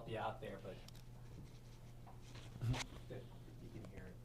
help you out there, but you can hear it.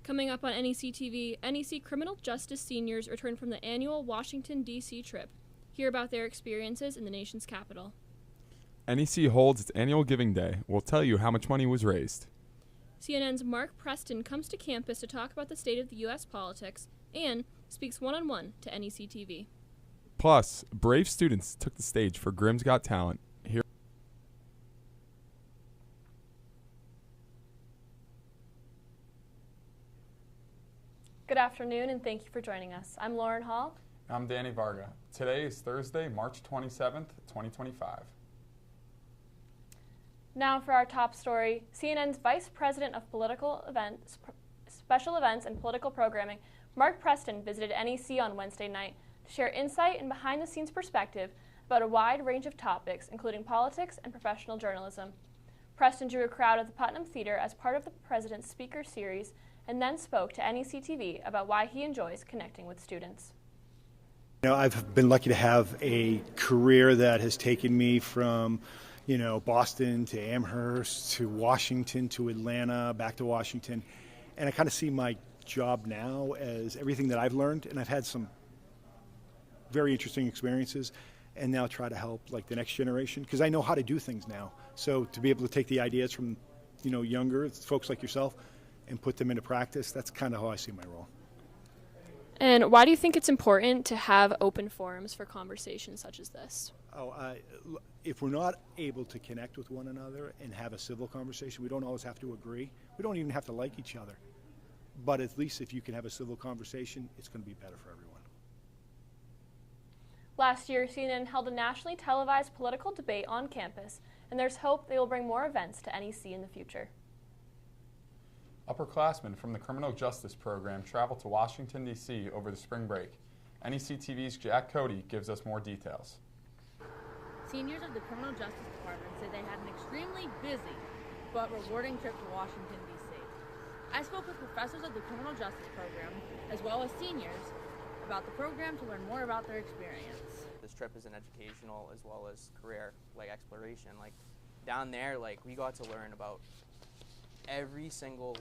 Coming up on NEC-TV, NEC criminal justice seniors return from the annual Washington, D.C. trip. Hear about their experiences in the nation's capital. NEC holds its annual Giving Day. We'll tell you how much money was raised. CNN's Mark Preston comes to campus to talk about the state of the U.S. politics and speaks one-on-one to NEC-TV. Plus, brave students took the stage for Grimm's Got Talent. Here. Good afternoon, and thank you for joining us. I'm Lauren Hall. I'm Danny Varga. Today is Thursday, March 27th, 2025. Now for our top story, CNN's Vice President of Special Events and Political Programming, Mark Preston, visited NEC on Wednesday night to share insight and behind-the-scenes perspective about a wide range of topics, including politics and professional journalism. Preston drew a crowd at the Putnam Theater as part of the President's Speaker Series and then spoke to NEC-TV about why he enjoys connecting with students. You know, I've been lucky to have a career that has taken me from, Boston to Amherst to Washington to Atlanta, back to Washington. And I kind of see my job now as everything that I've learned, and I've had some very interesting experiences, and now try to help like the next generation because I know how to do things now. So to be able to take the ideas from, younger folks like yourself and put them into practice, that's kind of how I see my role. And why do you think it's important to have open forums for conversations such as this? If we're not able to connect with one another and have a civil conversation, we don't always have to agree. We don't even have to like each other. But at least if you can have a civil conversation, it's going to be better for everyone. Last year, CNN held a nationally televised political debate on campus, and there's hope they will bring more events to NEC in the future. Upperclassmen from the Criminal Justice Program traveled to Washington, D.C. over the spring break. NEC-TV's Jack Cody gives us more details. Seniors of the Criminal Justice Department say they had an extremely busy but rewarding trip to Washington, D.C. I spoke with professors of the Criminal Justice Program, as well as seniors, about the program to learn more about their experience. This trip is an educational as well as career exploration. Down there, we got to learn about every single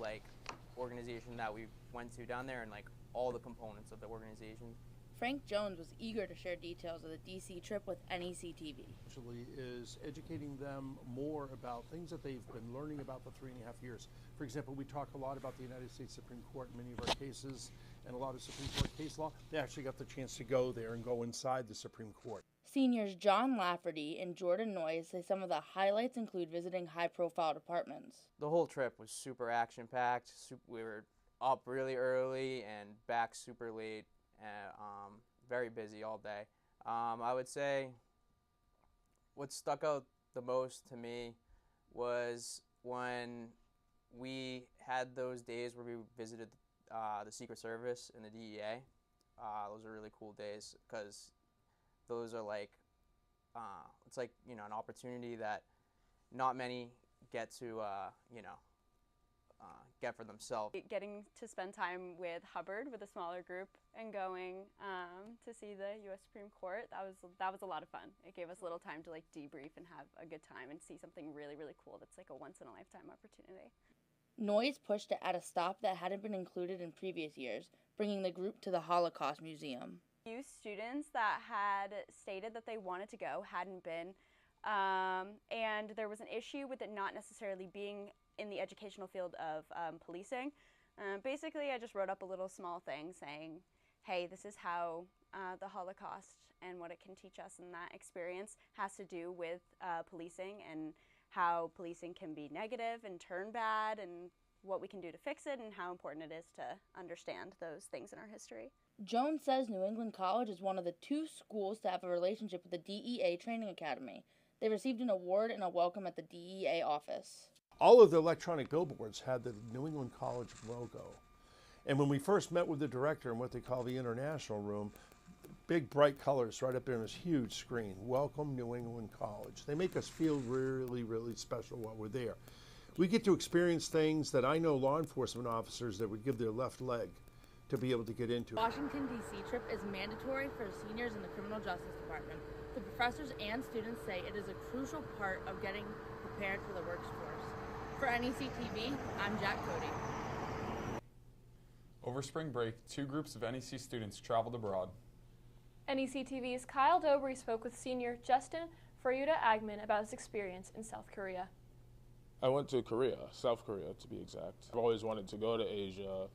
organization that we went to down there and all the components of the organization. Frank Jones was eager to share details of the DC trip with NEC-TV. Actually is educating them more about things that they've been learning about the 3.5 years. For example, we talk a lot about the United States Supreme Court in many of our cases and a lot of Supreme Court case law. They actually got the chance to go there and go inside the Supreme Court. Seniors John Lafferty and Jordan Noyes say some of the highlights include visiting high-profile departments. The whole trip was super action-packed. We were up really early and back super late. Very busy all day. I would say what stuck out the most to me was when we had those days where we visited the Secret Service and the DEA. Those are really cool days because those are like, it's like, you know, an opportunity that not many get to, get for themselves. Getting to spend time with Hubbard with a smaller group and going to see the U.S. Supreme Court, that was a lot of fun. It gave us a little time to like debrief and have a good time and see something really, really cool that's like a once-in-a-lifetime opportunity. Noise pushed to add a stop that hadn't been included in previous years, bringing the group to the Holocaust Museum. Few students that had stated that they wanted to go hadn't been, and there was an issue with it not necessarily being in the educational field of policing. Basically, I just wrote up a little small thing saying, hey, this is how the Holocaust and what it can teach us, and that experience has to do with policing and how policing can be negative and turn bad and what we can do to fix it and how important it is to understand those things in our history. Jones says New England College is one of the 2 schools to have a relationship with the DEA Training Academy. They received an award and a welcome at the DEA office. All of the electronic billboards had the New England College logo. And when we first met with the director in what they call the International Room, big bright colors right up there on this huge screen, welcome New England College. They make us feel really, really special while we're there. We get to experience things that I know law enforcement officers that would give their left leg to be able to get into. Washington, D.C. trip is mandatory for seniors in the Criminal Justice Department. The professors and students say it is a crucial part of getting prepared for the workforce. For NEC-TV, I'm Jack Cody. Over spring break, 2 groups of NEC students traveled abroad. NEC-TV's Kyle Dobry spoke with senior Justin Faryuda Agman about his experience in South Korea. I went to Korea, South Korea to be exact. I've always wanted to go to Asia.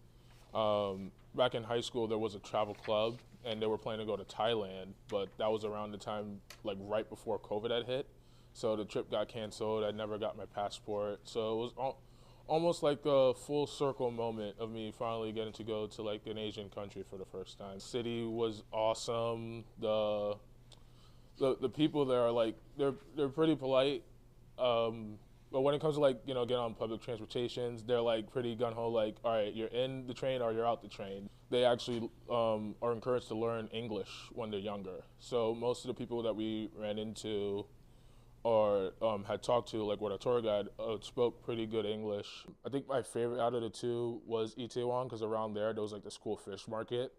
Back in high school, there was a travel club, and they were planning to go to Thailand, but that was around the time, like right before COVID had hit. So the trip got canceled. I never got my passport. So it was almost like a full circle moment of me finally getting to go to like an Asian country for the first time. City was awesome. The people there are like, they're pretty polite. But when it comes to like, you know, getting on public transportations, they're like pretty gung-ho, like, all right, you're in the train or you're out the train. They actually are encouraged to learn English when they're younger. So most of the people that we ran into or had talked to, like with a tour guide, spoke pretty good English. I think my favorite out of the 2 was Itaewon, because around there was like the school fish market.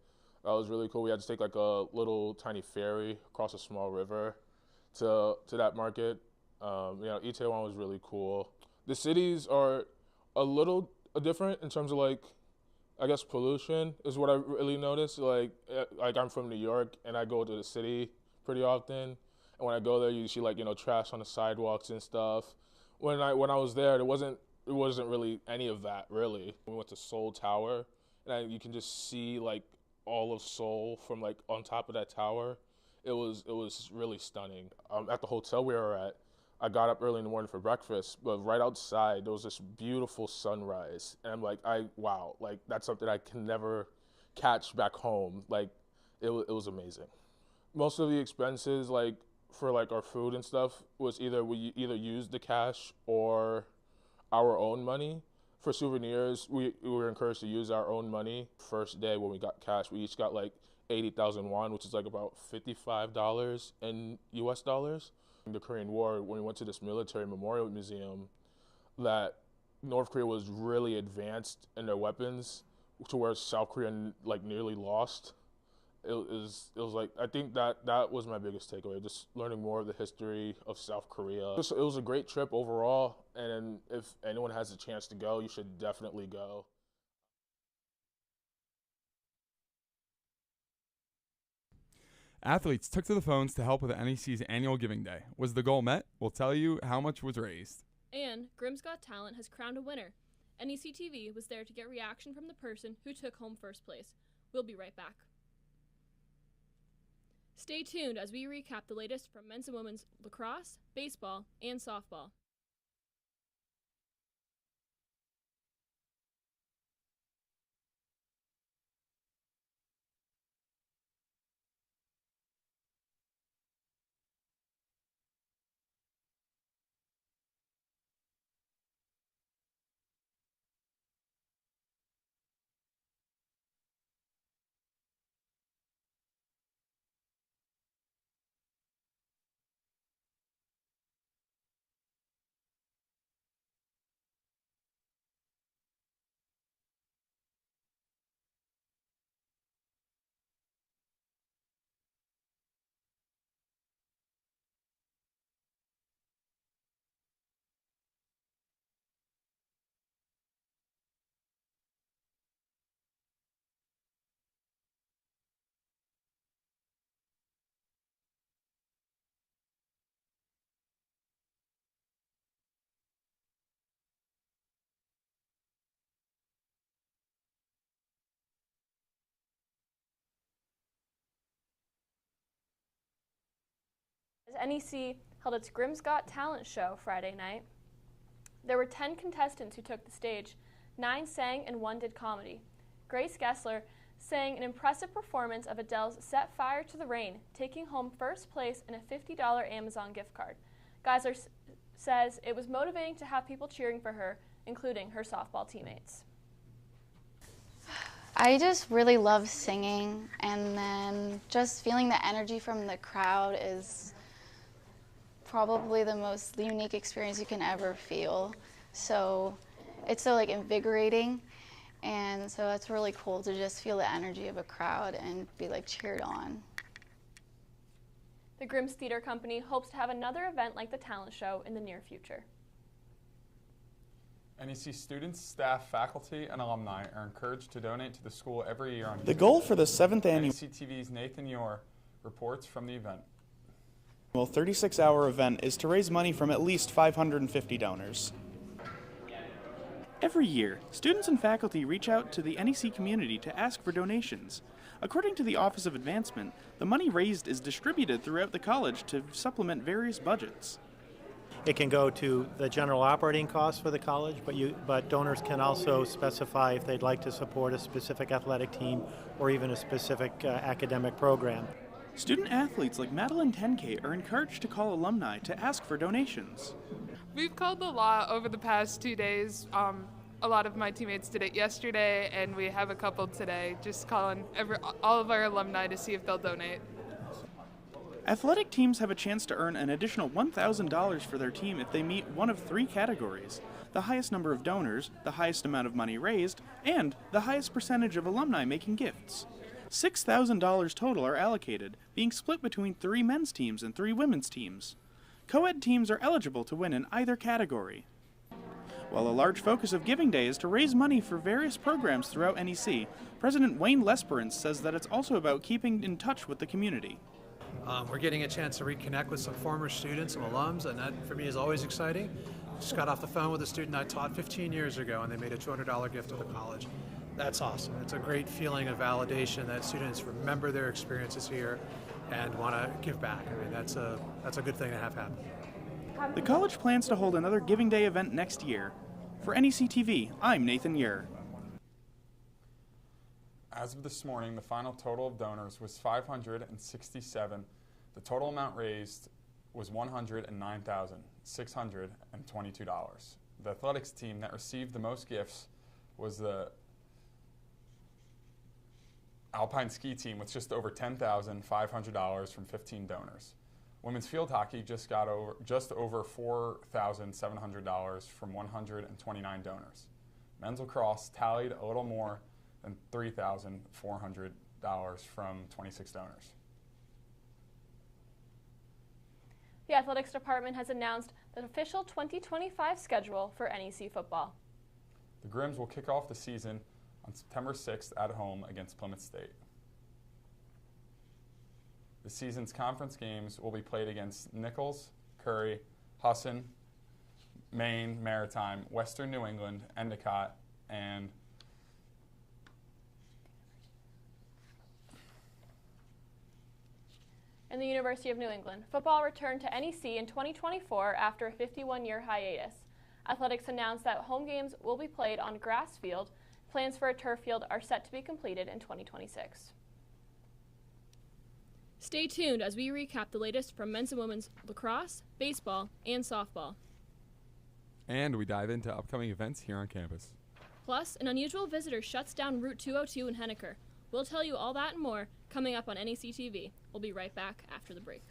That was really cool. We had to take like a little tiny ferry across a small river to that market. You know, Itaewon was really cool. The cities are a little different in terms of like, I guess pollution is what I really noticed. Like I'm from New York and I go to the city pretty often. And when I go there, you see like, you know, trash on the sidewalks and stuff. When I was there, it wasn't really any of that really. We went to Seoul Tower, and you can just see like all of Seoul from like on top of that tower. It was really stunning. At the hotel we were at, I got up early in the morning for breakfast, but right outside there was this beautiful sunrise, and I'm like, wow, like that's something I can never catch back home. Like it was amazing. Most of the expenses, like for like our food and stuff, was either we used the cash or our own money. For souvenirs, we were encouraged to use our own money. First day when we got cash, we each got like 80,000 won, which is like about $55 in US dollars. In the Korean War, when we went to this military memorial museum, that North Korea was really advanced in their weapons to where South Korea like nearly lost. It was like, I think that was my biggest takeaway, just learning more of the history of South Korea. It was a great trip overall, and if anyone has a chance to go, you should definitely go. Athletes took to the phones to help with NEC's annual Giving Day. Was the goal met? We'll tell you how much was raised. And Grimm's Got Talent has crowned a winner. NEC-TV was there to get reaction from the person who took home first place. We'll be right back. Stay tuned as we recap the latest from men's and women's lacrosse, baseball, and softball. NEC held its Grimm's Got Talent show Friday night. There were 10 contestants who took the stage. 9 sang and 1 did comedy. Grace Gessler sang an impressive performance of Adele's Set Fire to the Rain, taking home first place and a $50 Amazon gift card. Geisler says it was motivating to have people cheering for her, including her softball teammates. I just really love singing, and then just feeling the energy from the crowd is probably the most unique experience you can ever feel. So it's so invigorating, and so it's really cool to just feel the energy of a crowd and be cheered on. The Grimm's Theater Company hopes to have another event like the talent show in the near future. NEC students, staff, faculty, and alumni are encouraged to donate to the school every year on The goal for the 7th annual NEC-TV's Nathan Yor reports from the event. 36-hour event is to raise money from at least 550 donors. Every year, students and faculty reach out to the NEC community to ask for donations. According to the Office of Advancement, the money raised is distributed throughout the college to supplement various budgets. It can go to the general operating costs for the college, but donors can also specify if they'd like to support a specific athletic team or even a specific academic program. Student athletes like Madeline 10K are encouraged to call alumni to ask for donations. We've called a lot over the past 2 days. A lot of my teammates did it yesterday, and we have a couple today, just calling all of our alumni to see if they'll donate. Athletic teams have a chance to earn an additional $1,000 for their team if they meet one of 3 categories: the highest number of donors, the highest amount of money raised, and the highest percentage of alumni making gifts. $6,000 total are allocated, being split between 3 men's teams and 3 women's teams. Co-ed teams are eligible to win in either category. While a large focus of Giving Day is to raise money for various programs throughout NEC, President Wayne Lesperance says that it's also about keeping in touch with the community. We're getting a chance to reconnect with some former students, some alums, and that for me is always exciting. Just got off the phone with a student I taught 15 years ago, and they made a $200 gift to the college. That's awesome. It's a great feeling of validation that students remember their experiences here and want to give back. I mean, that's a good thing to have happen. The college plans to hold another Giving Day event next year. For NEC-TV, I'm Nathan Yer. As of this morning, the final total of donors was 567. The total amount raised was $109,622. The athletics team that received the most gifts was the Alpine ski team with just over $10,500 from 15 donors. Women's field hockey just over $4,700 from 129 donors. Men's lacrosse tallied a little more than $3,400 from 26 donors. The athletics department has announced the official 2025 schedule for NEC football. The Grims will kick off the season on September 6th at home against Plymouth State. The season's conference games will be played against Nichols, Curry, Husson, Maine, Maritime, Western New England, Endicott, and the University of New England. Football returned to NEC in 2024 after a 51-year hiatus. Athletics announced that home games will be played on grass field. Plans for a turf field are set to be completed in 2026. Stay tuned as we recap the latest from men's and women's lacrosse, baseball, and softball. And we dive into upcoming events here on campus. Plus, an unusual visitor shuts down Route 202 in Henniker. We'll tell you all that and more coming up on NEC-TV. We'll be right back after the break.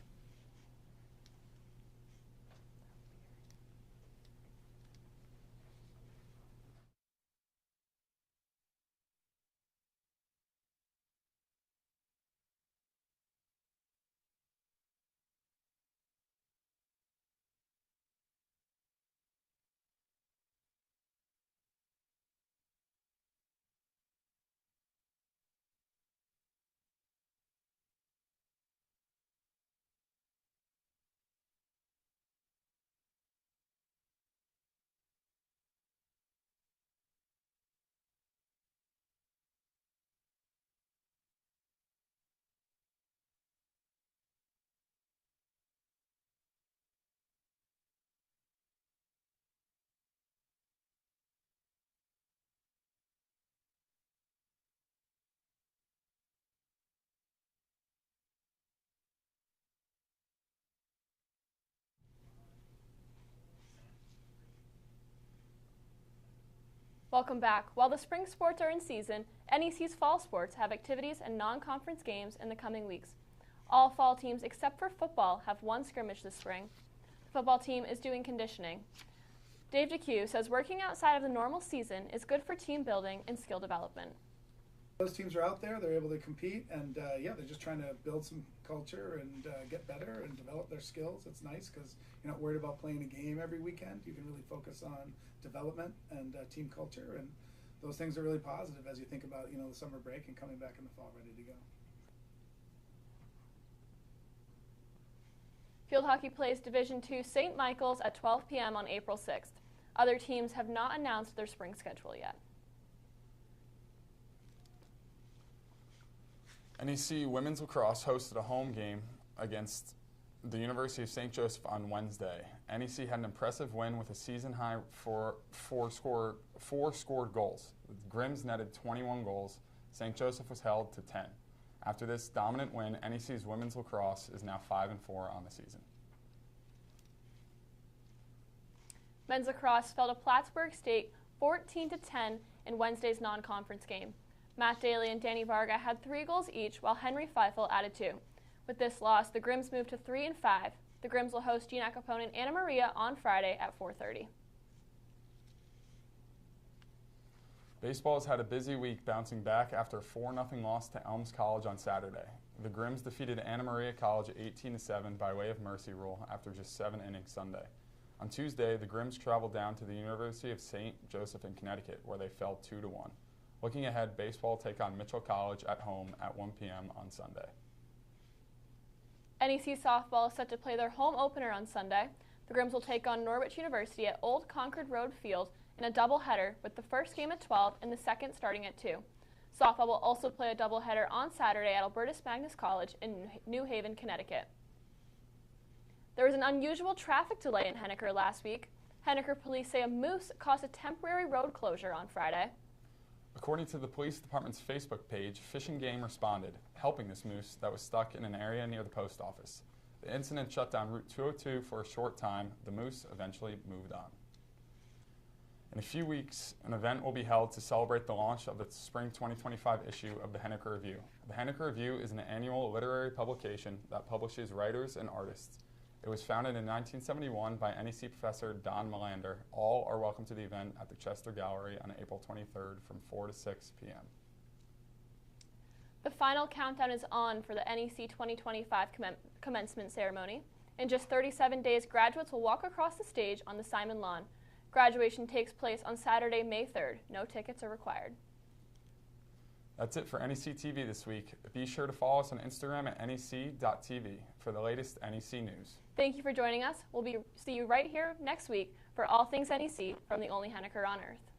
Welcome back. While the spring sports are in season, NEC's fall sports have activities and non-conference games in the coming weeks. All fall teams except for football have one scrimmage this spring. The football team is doing conditioning. Dave DeCue says working outside of the normal season is good for team building and skill development. Those teams are out there, they're able to compete, and they're just trying to build some culture and get better and develop their skills. It's nice because you're not worried about playing a game every weekend. You can really focus on development and team culture, and those things are really positive as you think about the summer break and coming back in the fall ready to go. Field hockey plays Division II St. Michael's at 12 p.m. on April 6th. Other teams have not announced their spring schedule yet. NEC women's lacrosse hosted a home game against the University of St. Joseph on Wednesday. NEC had an impressive win with a season-high four scored goals. The Grims netted 21 goals. St. Joseph was held to 10. After this dominant win, NEC's women's lacrosse is now 5-4 on the season. Men's lacrosse fell to Plattsburgh State 14-10 in Wednesday's non-conference game. Matt Daly and Danny Varga had 3 goals each, while Henry Feifel added 2. With this loss, the Grims moved to 3-5. The Grims will host GNAC opponent Anna Maria on Friday at 4:30. Baseball has had a busy week, bouncing back after a 4-0 loss to Elms College on Saturday. The Grims defeated Anna Maria College 18-7 by way of mercy rule after just 7 innings Sunday. On Tuesday, the Grims traveled down to the University of St. Joseph in Connecticut, where they fell 2-1. Looking ahead, baseball will take on Mitchell College at home at 1 p.m. on Sunday. NEC softball is set to play their home opener on Sunday. The Grims will take on Norwich University at Old Concord Road Field in a doubleheader, with the first game at 12 and the second starting at 2. Softball will also play a doubleheader on Saturday at Albertus Magnus College in New Haven, Connecticut. There was an unusual traffic delay in Henniker last week. Henniker police say a moose caused a temporary road closure on Friday. According to the police department's Facebook page, Fish and Game responded, helping this moose that was stuck in an area near the post office. The incident shut down Route 202 for a short time. The moose eventually moved on. In a few weeks, an event will be held to celebrate the launch of the spring 2025 issue of the Henniker Review. The Henniker Review is an annual literary publication that publishes writers and artists. It was founded in 1971 by NEC professor Don Melander. All are welcome to the event at the Chester Gallery on April 23rd from 4 to 6 p.m. The final countdown is on for the NEC 2025 commencement ceremony. In just 37 days, graduates will walk across the stage on the Simon Lawn. Graduation takes place on Saturday, May 3rd. No tickets are required. That's it for NEC-TV this week. Be sure to follow us on Instagram at NEC.TV for the latest NEC news. Thank you for joining us. We'll see you right here next week for all things NEC from the only Henniker on Earth.